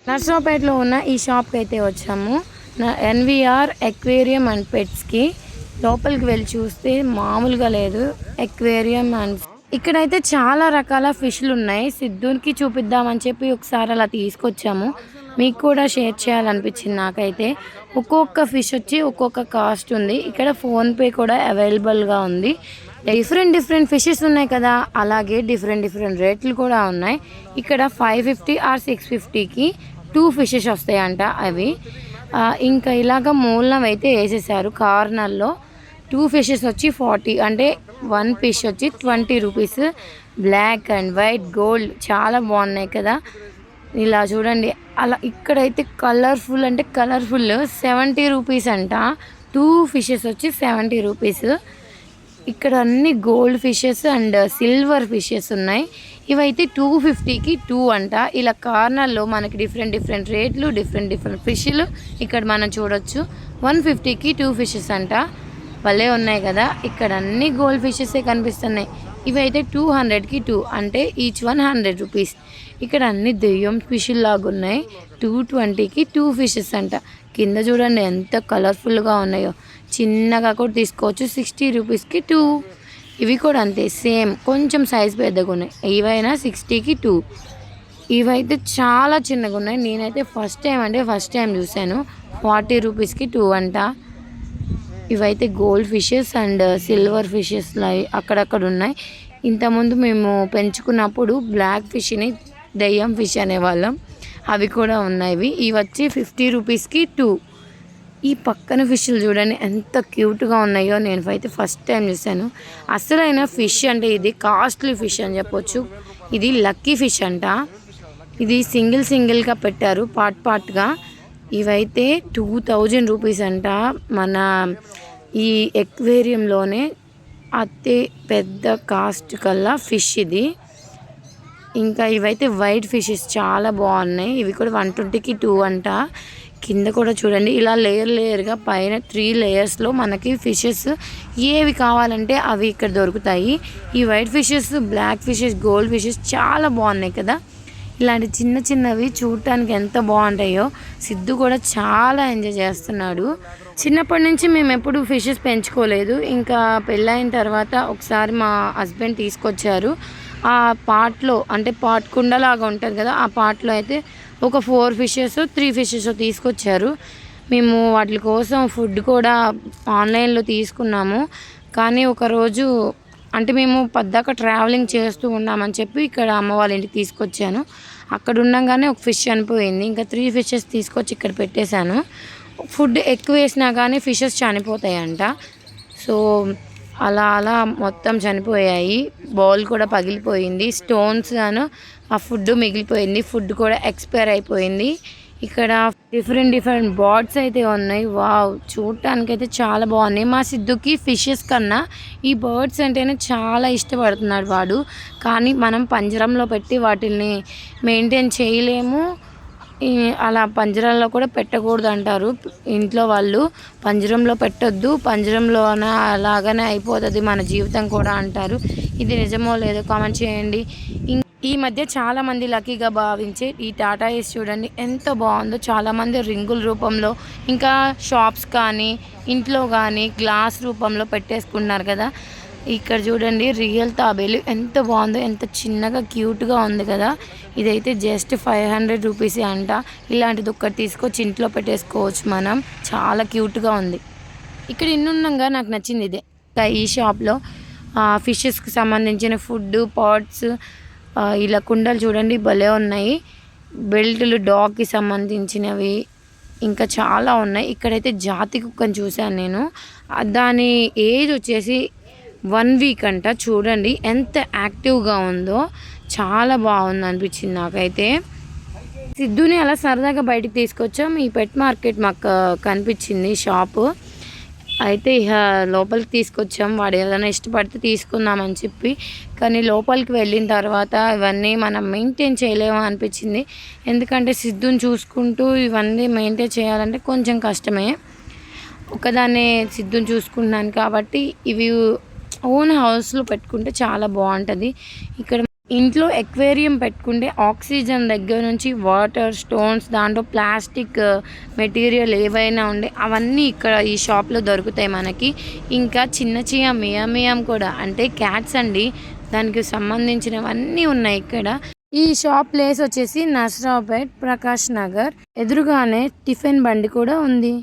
నర్సరావుపేటలో ఉన్న ఈ షాప్కి అయితే వచ్చాము. ఎన్విఆర్ ఎక్వేరియం అండ్ పెట్స్కి లోపలికి వెళ్ళి చూస్తే మామూలుగా లేదు. ఎక్వేరియం అండ్ ఇక్కడైతే చాలా రకాల ఫిష్లు ఉన్నాయి. సిద్ధునికి చూపిద్దామని చెప్పి ఒకసారి అలా తీసుకొచ్చాము. మీకు కూడా షేర్ చేయాలనిపించింది నాకైతే. ఒక్కొక్క ఫిష్ వచ్చి ఒక్కొక్క కాస్ట్ ఉంది. ఇక్కడ ఫోన్పే కూడా అవైలబుల్గా ఉంది. డిఫరెంట్ ఫిషెస్ ఉన్నాయి కదా, అలాగే డిఫరెంట్ రేట్లు కూడా ఉన్నాయి. ఇక్కడ 550 ఆర్ 650కి 2 ఫిషెస్ వస్తాయంట. అవి ఇంకా ఇలాగ మూలం అయితే వేసేసారు. కార్నర్లో 2 ఫిషెస్ వచ్చి 40, అంటే 1 ఫిష్ వచ్చి 20 rupees. Black and white gold చాలా బాగున్నాయి కదా. ఇలా చూడండి. అలా ఇక్కడైతే కలర్ఫుల్ 70 రూపీస్ అంట. 2 ఫిషెస్ వచ్చి 70 రూపీస్. ఇక్కడ అన్ని gold fishes and silver fishes ఉన్నాయి. ఇవైతే 250కి 2 అంట. ఇలా కార్నర్లో మనకి డిఫరెంట్ రేట్లు, డిఫరెంట్ ఫిష్లు ఇక్కడ మనం చూడొచ్చు. 150కి 2 ఫిషెస్ అంట. భలే ఉన్నాయి కదా. ఇక్కడ అన్ని గోల్డ్ ఫిషెసే కనిపిస్తున్నాయి. ఇవైతే 200కి 2, అంటే ఈచ్ 100 రూపీస్. ఇక్కడ అన్ని దెయ్యం ఫిష్లు లాగా ఉన్నాయి. 220కి 2 ఫిషెస్ అంట. కింద చూడండి ఎంత కలర్ఫుల్గా ఉన్నాయో. చిన్నగా కూడా తీసుకోవచ్చు. 60 రూపీస్కి 2. ఇవి కూడా అంతే, సేమ్, కొంచెం సైజ్ పెద్దగా ఉన్నాయి. ఇవైనా 60కి 2. ఇవైతే చాలా చిన్నగా ఉన్నాయి. నేనైతే ఫస్ట్ టైం చూశాను. 40 రూపీస్కి 2 అంట. ఇవైతే gold fishes and silver fishes అక్కడక్కడ ఉన్నాయి. ఇంతకుముందు మేము పెంచుకున్నప్పుడు బ్లాక్ ఫిష్ని దెయ్యం ఫిష్ అనేవాళ్ళం. అవి కూడా ఉన్నాయి. ఇవి వచ్చి 50 రూపీస్కి 2. ఈ పక్కన ఫిష్లు చూడండి ఎంత క్యూట్గా ఉన్నాయో. నేను అయితే ఫస్ట్ టైం చూశాను. అసలైన ఫిష్ అంటే ఇది కాస్ట్లీ ఫిష్ అని చెప్పొచ్చు. ఇది లక్కీ ఫిష్ అంట. ఇది సింగిల్గా పెట్టారు, పార్ట్గా. ఇవైతే 2000 రూపీస్ అంట. మన ఈ ఎక్వేరియంలోనే అతి పెద్ద కాస్ట్ కల్లా ఫిష్ ఇది. ఇంకా ఇవైతే వైట్ ఫిషెస్ చాలా బాగున్నాయి. ఇవి కూడా 120కి 2 అంట. కింద కూడా చూడండి ఇలా లేయర్గా పైన 3 లేయర్స్లో మనకి ఫిషెస్ ఏవి కావాలంటే అవి ఇక్కడ దొరుకుతాయి. ఈ white fishes, black fishes, gold fishes చాలా బాగున్నాయి కదా. ఇలాంటి చిన్నవి చూడటానికి ఎంత బాగుంటాయో. సిద్ధు కూడా చాలా ఎంజాయ్ చేస్తున్నాడు. చిన్నప్పటి నుంచి మేము ఎప్పుడు ఫిషెస్ పెంచుకోలేదు. ఇంకా పెళ్ళైన తర్వాత ఒకసారి మా హస్బెండ్ తీసుకొచ్చారు. ఆ పాట్లో, అంటే పాట్ కుండలాగా ఉంటుంది కదా, ఆ పాట్లో అయితే ఒక 4 ఫిషెస్ 3 ఫిషెస్ తీసుకొచ్చారు. మేము వాటి కోసం ఫుడ్ కూడా ఆన్లైన్లో తీసుకున్నాము. కానీ ఒకరోజు, అంటే మేము పద్దాక ట్రావెలింగ్ చేస్తూ ఉన్నామని చెప్పి ఇక్కడ అమ్మ వాళ్ళ ఇంటికి తీసుకొచ్చాను. అక్కడ ఉండగానే ఒక ఫిష్ చనిపోయింది. ఇంకా 3 ఫిషెస్ తీసుకొచ్చి ఇక్కడ పెట్టేశాను. ఫుడ్ ఎక్కువ వేసినా కానీ ఫిషెస్ చనిపోతాయంట. సో అలా మొత్తం చనిపోయాయి. బౌల్ కూడా పగిలిపోయింది. స్టోన్స్ గాను ఆ ఫుడ్ మిగిలిపోయింది. ఫుడ్ కూడా ఎక్స్పైర్ అయిపోయింది. ఇక్కడ డిఫరెంట్ బర్డ్స్ అయితే ఉన్నాయి. వావ్, చూడటానికి అయితే చాలా బాగున్నాయి. మా సిద్ధుకి ఫిషెస్ కన్నా ఈ బర్డ్స్ అంటేనే చాలా ఇష్టపడుతున్నాడు వాడు. కానీ మనం పంజరంలో పెట్టి వాటిని మెయింటైన్ చేయలేము. అలా పంజరంలో కూడా పెట్టకూడదు అంటారు ఇంట్లో వాళ్ళు. పంజరంలో పెట్టొద్దు, పంజరంలో అలాగనే అయిపోతుంది మన జీవితం కూడా అంటారు. ఇది నిజమో లేదో కామెంట్ చేయండి. ఈ మధ్య చాలామంది లక్కీగా భావించే ఈ టాటా ఏస్ చూడండి ఎంత బాగుందో. చాలామంది రింగుల రూపంలో, ఇంకా షాప్స్ కానీ ఇంట్లో కానీ గ్లాస్ రూపంలో పెట్టేసుకున్నారు కదా. ఇక్కడ చూడండి రియల్ తాబేలు ఎంత బాగుందో, ఎంత చిన్నగా క్యూట్గా ఉంది కదా. ఇదైతే జస్ట్ 500 రూపీసే అంట. ఇలాంటిది ఒక్కటి తీసుకొచ్చి ఇంట్లో పెట్టేసుకోవచ్చు మనం. చాలా క్యూట్గా ఉంది. ఇక్కడ ఇన్నుండగా నాకు నచ్చింది ఇదే. ఈ షాప్లో ఫిషెస్కి సంబంధించిన ఫుడ్, పాట్స్, ఇలా కుండలు చూడండి భలే ఉన్నాయి. బెల్టులు డాగ్కి సంబంధించినవి ఇంకా చాలా ఉన్నాయి. ఇక్కడైతే జాతి కుక్కని చూశాను నేను. దాని ఏజ్ వచ్చేసి 1 వీక్ అంట. చూడండి ఎంత యాక్టివ్గా ఉందో. చాలా బాగుంది అనిపించింది నాకైతే. సిద్ధుని అలా సరదాగా బయటికి తీసుకొచ్చాం. ఈ పెట్ మార్కెట్ మాకు కనిపించింది షాపు. అయితే ఇక లోపలికి తీసుకొచ్చాం. వాడు ఏదైనా ఇష్టపడితే తీసుకుందామని చెప్పి. కానీ లోపలికి వెళ్ళిన తర్వాత ఇవన్నీ మనం మెయింటైన్ చేయలేమో అనిపించింది. ఎందుకంటే సిద్ధుని చూసుకుంటూ ఇవన్నీ మెయింటైన్ చేయాలంటే కొంచెం కష్టమే. ఒకదాన్ని సిద్ధుని చూసుకున్నాను కాబట్టి ఇవి ఓన్ హౌస్లో పెట్టుకుంటే చాలా బాగుంటుంది. ఇక్కడ ఇంట్లో ఎక్వేరియం పెట్టుకుంటే ఆక్సిజన్ దగ్గర నుంచి వాటర్, స్టోన్స్, దాంట్లో ప్లాస్టిక్ మెటీరియల్ ఏవైనా ఉండే అవన్నీ ఇక్కడ ఈ షాప్లో దొరుకుతాయి మనకి. ఇంకా చిన్న చిన్న మియామియం కూడా, అంటే క్యాట్స్ అండి, దానికి సంబంధించినవన్నీ ఉన్నాయి ఇక్కడ. ఈ షాప్ ప్లేస్ వచ్చేసి నర్సరావుపేట్, ప్రకాష్ నగర్. ఎదురుగానే టిఫిన్ బండి కూడా ఉంది.